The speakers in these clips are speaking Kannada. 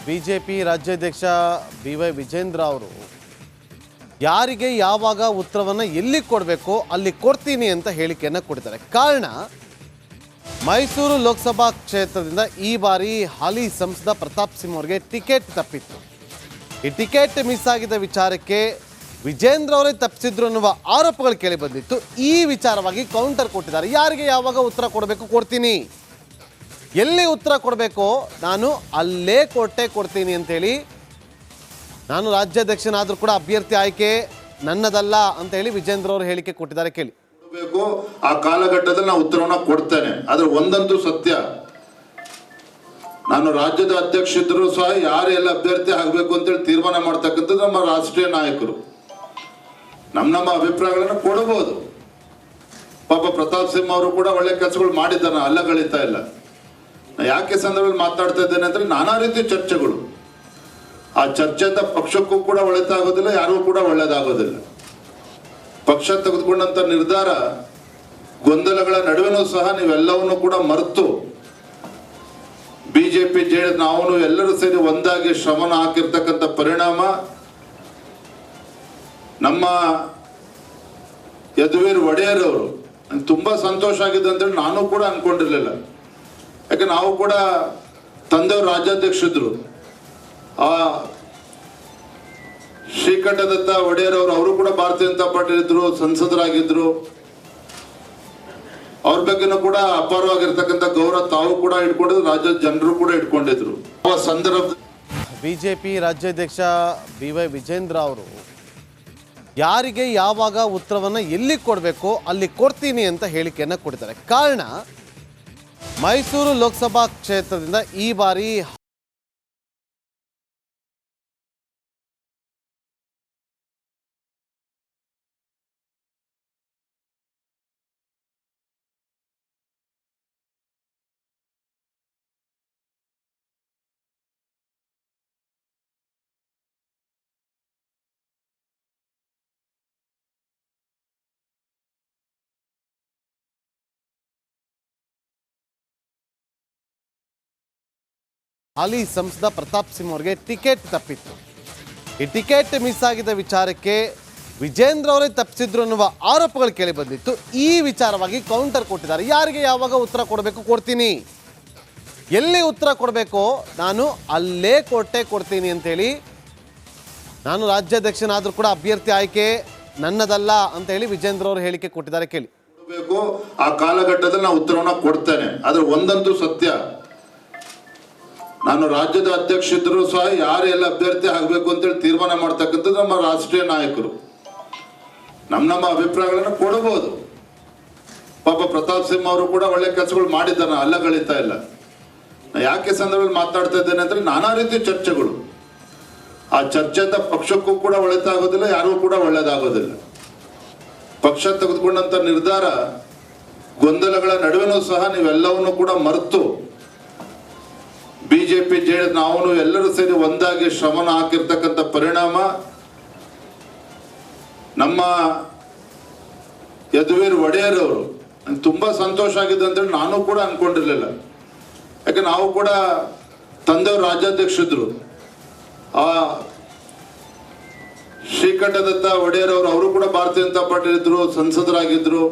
ಬಿಜೆಪಿ ರಾಜ್ಯಾಧ್ಯಕ್ಷ ಬಿ.ವೈ. ವಿಜೇಂದ್ರ ಅವರು ಯಾರಿಗೆ ಯಾವಾಗ ಉತ್ತರವನ್ನು ಎಲ್ಲಿ ಕೊಡಬೇಕೋ ಅಲ್ಲಿ ಕೊಡ್ತೀನಿ ಅಂತ ಹೇಳಿಕೆಯನ್ನು ಕೊಟ್ಟಿದ್ದಾರೆ. ಕಾರಣ ಮೈಸೂರು ಲೋಕಸಭಾ ಕ್ಷೇತ್ರದಿಂದ ಈ ಬಾರಿ ಹಾಲಿ ಸಂಸದ ಪ್ರತಾಪ್ ಸಿಂಹ ಅವರಿಗೆ ಟಿಕೆಟ್ ತಪ್ಪಿತ್ತು. ಈ ಟಿಕೆಟ್ ಮಿಸ್ ಆಗಿದ್ದ ವಿಚಾರಕ್ಕೆ ವಿಜೇಂದ್ರ ಅವರೇ ತಪ್ಪಿಸಿದ್ರು ಅನ್ನುವ ಆರೋಪಗಳು ಕೇಳಿ ಬಂದಿತ್ತು. ಈ ವಿಚಾರವಾಗಿ ಕೌಂಟರ್ ಕೊಟ್ಟಿದ್ದಾರೆ. ಯಾರಿಗೆ ಯಾವಾಗ ಉತ್ತರ ಕೊಡಬೇಕು ಕೊಡ್ತೀನಿ, ಎಲ್ಲಿ ಉತ್ತರ ಕೊಡಬೇಕೋ ನಾನು ಅಲ್ಲೇ ಕೊಡ್ತೀನಿ ಅಂತೇಳಿ, ನಾನು ರಾಜ್ಯಾಧ್ಯಕ್ಷನಾದರೂ ಕೂಡ ಅಭ್ಯರ್ಥಿ ಆಯ್ಕೆ ನನ್ನದಲ್ಲ ಅಂತ ಹೇಳಿ ವಿಜೇಂದ್ರ ಅವರು ಹೇಳಿಕೆ ಕೊಟ್ಟಿದ್ದಾರೆ. ಕೇಳಿ. ಆ ಕಾಲಘಟ್ಟದಲ್ಲಿ ನಾನು ಉತ್ತರವನ್ನ ಕೊಡ್ತೇನೆ. ಆದ್ರೆ ಒಂದಂತೂ ಸತ್ಯ, ನಾನು ರಾಜ್ಯದ ಅಧ್ಯಕ್ಷ ಇದ್ರು ಸಹ ಯಾರೆಲ್ಲ ಅಭ್ಯರ್ಥಿ ಆಗಬೇಕು ಅಂತೇಳಿ ತೀರ್ಮಾನ ಮಾಡ್ತಕ್ಕಂಥದ್ದು ನಮ್ಮ ರಾಷ್ಟ್ರೀಯ ನಾಯಕರು. ನಮ್ಮ ಅಭಿಪ್ರಾಯಗಳನ್ನು ಕೊಡಬಹುದು. ಪಾಪ ಪ್ರತಾಪ್ ಸಿಂಹ ಅವರು ಕೂಡ ಒಳ್ಳೆ ಕೆಲಸಗಳು ಮಾಡಿದ್ದಾರೆ, ಅಲ್ಲಗಳಿತಾ ಇಲ್ಲ. ಯಾಕೆ ಸಂದರ್ಭದಲ್ಲಿ ಮಾತಾಡ್ತಾ ಇದ್ದೇನೆ ಅಂದ್ರೆ, ನಾನಾ ರೀತಿ ಚರ್ಚೆಗಳು, ಆ ಚರ್ಚೆಯಿಂದ ಪಕ್ಷಕ್ಕೂ ಕೂಡ ಒಳ್ಳೆದಾಗೋದಿಲ್ಲ, ಯಾರಿಗೂ ಕೂಡ ಒಳ್ಳೇದಾಗೋದಿಲ್ಲ. ಪಕ್ಷ ತೆಗೆದುಕೊಂಡಂತ ನಿರ್ಧಾರ ಗೊಂದಲಗಳ ನಡುವೆನೂ ಸಹ ನೀವೆಲ್ಲವನ್ನು ಕೂಡ ಮರೆತು ಬಿಜೆಪಿ ಜೆಡಿಎಸ್ ನಾವು ಎಲ್ಲರೂ ಸೇರಿ ಒಂದಾಗಿ ಶ್ರಮನ ಹಾಕಿರ್ತಕ್ಕಂಥ ಪರಿಣಾಮ ನಮ್ಮ ಯದುವೀರ್ ಒಡೆಯರ್ ಅವರು ತುಂಬಾ ಸಂತೋಷ ಆಗಿದೆ ಅಂತೇಳಿ ನಾನು ಕೂಡ ಅನ್ಕೊಂಡಿರ್ಲಿಲ್ಲ. ಯಾಕೆ ನಾವು ಕೂಡ ತಂದೆಯವರು ರಾಜ್ಯಾಧ್ಯಕ್ಷರು, ಆ ಶ್ರೀಕಂಠದತ್ತ ಒಡೆಯರ್ ಅವರು ಕೂಡ ಭಾರತೀಯ ಜನತಾ ಪಾರ್ಟಿ ಇದ್ರು, ಸಂಸದರಾಗಿದ್ರು. ಅವ್ರ ಬಗ್ಗೆನೂ ಕೂಡ ಅಪಾರವಾಗಿರ್ತಕ್ಕಂಥ ಗೌರವ ತಾವು ಕೂಡ ಇಟ್ಕೊಂಡಿದ್ರು, ರಾಜ್ಯದ ಜನರು ಕೂಡ ಇಟ್ಕೊಂಡಿದ್ರು. ಆ ಸಂದರ್ಭ ಬಿಜೆಪಿ ರಾಜ್ಯಾಧ್ಯಕ್ಷ ಬಿ.ವೈ. ವಿಜೇಂದ್ರ ಅವರು ಯಾರಿಗೆ ಯಾವಾಗ ಉತ್ತರವನ್ನು ಎಲ್ಲಿ ಕೊಡಬೇಕೋ ಅಲ್ಲಿ ಕೊಡ್ತೀನಿ ಅಂತ ಹೇಳಿಕೆಯನ್ನು ಕೊಟ್ಟಿದ್ದಾರೆ. ಕಾರಣ ಮೈಸೂರು ಲೋಕಸಭಾ ಕ್ಷೇತ್ರದಿಂದ ಈ ಬಾರಿ ಹಾಲಿ ಸಂಸದ ಪ್ರತಾಪ್ ಸಿಂಹ ಅವರಿಗೆ ಟಿಕೆಟ್ ತಪ್ಪಿತ್ತು. ಈ ಟಿಕೆಟ್ ಮಿಸ್ ಆಗಿದ್ದ ವಿಚಾರಕ್ಕೆ ವಿಜೇಂದ್ರ ಅವರೇ ತಪ್ಪಿಸಿದ್ರು ಅನ್ನುವ ಆರೋಪಗಳು ಕೇಳಿ ಬಂದಿತ್ತು. ಈ ವಿಚಾರವಾಗಿ ಕೌಂಟರ್ ಕೊಟ್ಟಿದ್ದಾರೆ. ಯಾರಿಗೆ ಯಾವಾಗ ಉತ್ತರ ಕೊಡಬೇಕು ಕೊಡ್ತೀನಿ, ಎಲ್ಲಿ ಉತ್ತರ ಕೊಡಬೇಕೋ ನಾನು ಅಲ್ಲೇ ಕೊಡ್ತೀನಿ ಅಂತೇಳಿ, ನಾನು ರಾಜ್ಯಾಧ್ಯಕ್ಷನಾದರೂ ಕೂಡ ಅಭ್ಯರ್ಥಿ ಆಯ್ಕೆ ನನ್ನದಲ್ಲ ಅಂತ ಹೇಳಿ ವಿಜೇಂದ್ರ ಅವರು ಹೇಳಿಕೆ ಕೊಟ್ಟಿದ್ದಾರೆ. ಕೇಳಿ. ಆ ಕಾಲಘಟ್ಟದಲ್ಲಿ ನಾನು ಉತ್ತರವನ್ನ ಕೊಡ್ತೇನೆ. ಆದ್ರೆ ಒಂದಂತೂ ಸತ್ಯ, ನಾನು ರಾಜ್ಯದ ಅಧ್ಯಕ್ಷ ಇದ್ರು ಸಹ ಯಾರೆಲ್ಲ ಅಭ್ಯರ್ಥಿ ಆಗಬೇಕು ಅಂತೇಳಿ ತೀರ್ಮಾನ ಮಾಡ್ತಕ್ಕಂಥದ್ದು ನಮ್ಮ ರಾಷ್ಟ್ರೀಯ ನಾಯಕರು. ನಮ್ಮ ಅಭಿಪ್ರಾಯಗಳನ್ನು ಕೊಡಬಹುದು. ಪಾಪ ಪ್ರತಾಪ್ ಸಿಂಹ ಅವರು ಕೂಡ ಒಳ್ಳೆ ಕೆಲಸಗಳು ಮಾಡಿದ್ದಾರೆ, ಅಲ್ಲಗಳಿತಾ ಇಲ್ಲ. ಯಾಕೆ ಸಂದರ್ಭದಲ್ಲಿ ಮಾತಾಡ್ತಾ ಇದ್ದೇನೆ ಅಂದ್ರೆ, ನಾನಾ ರೀತಿ ಚರ್ಚೆಗಳು, ಆ ಚರ್ಚೆಯಿಂದ ಪಕ್ಷಕ್ಕೂ ಕೂಡ ಒಳ್ಳೆದಾಗೋದಿಲ್ಲ, ಯಾರಿಗೂ ಕೂಡ ಒಳ್ಳೇದಾಗೋದಿಲ್ಲ. ಪಕ್ಷ ತೆಗೆದುಕೊಂಡಂತ ನಿರ್ಧಾರ ಗೊಂದಲಗಳ ನಡುವೆನೂ ಸಹ ನೀವೆಲ್ಲವನ್ನು ಕೂಡ ಮರೆತು ಬಿಜೆಪಿ ಜೆಡಿಎಸ್ ನಾವು ಎಲ್ಲರೂ ಸೇರಿ ಒಂದಾಗಿ ಶ್ರಮನ ಹಾಕಿರ್ತಕ್ಕಂಥ ಪರಿಣಾಮ ನಮ್ಮ ಯದುವೀರ್ ಒಡೆಯರ್ ಅವರು ತುಂಬಾ ಸಂತೋಷ ಆಗಿದೆ ಅಂತೇಳಿ ನಾನು ಕೂಡ ಅನ್ಕೊಂಡಿರ್ಲಿಲ್ಲ. ಯಾಕೆ ನಾವು ಕೂಡ ತಂದೆಯವರು ರಾಜ್ಯಾಧ್ಯಕ್ಷರು, ಆ ಶ್ರೀಕಂಠದತ್ತ ಒಡೆಯರ್ ಅವರು ಕೂಡ ಭಾರತೀಯ ಜನತಾ ಪಾರ್ಟಿ ಇದ್ರು, ಸಂಸದರಾಗಿದ್ರು.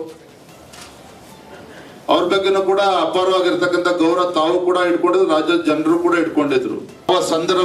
ಅವ್ರ ಬಗ್ಗೆನೂ ಕೂಡ ಅಪಾರವಾಗಿರ್ತಕ್ಕಂಥ ಗೌರವ ತಾವು ಕೂಡ ಇಟ್ಕೊಂಡಿದ್ರು, ರಾಜ್ಯದ ಜನರು ಕೂಡ ಇಟ್ಕೊಂಡಿದ್ರು. ಆ ಸಂದರ್ಭ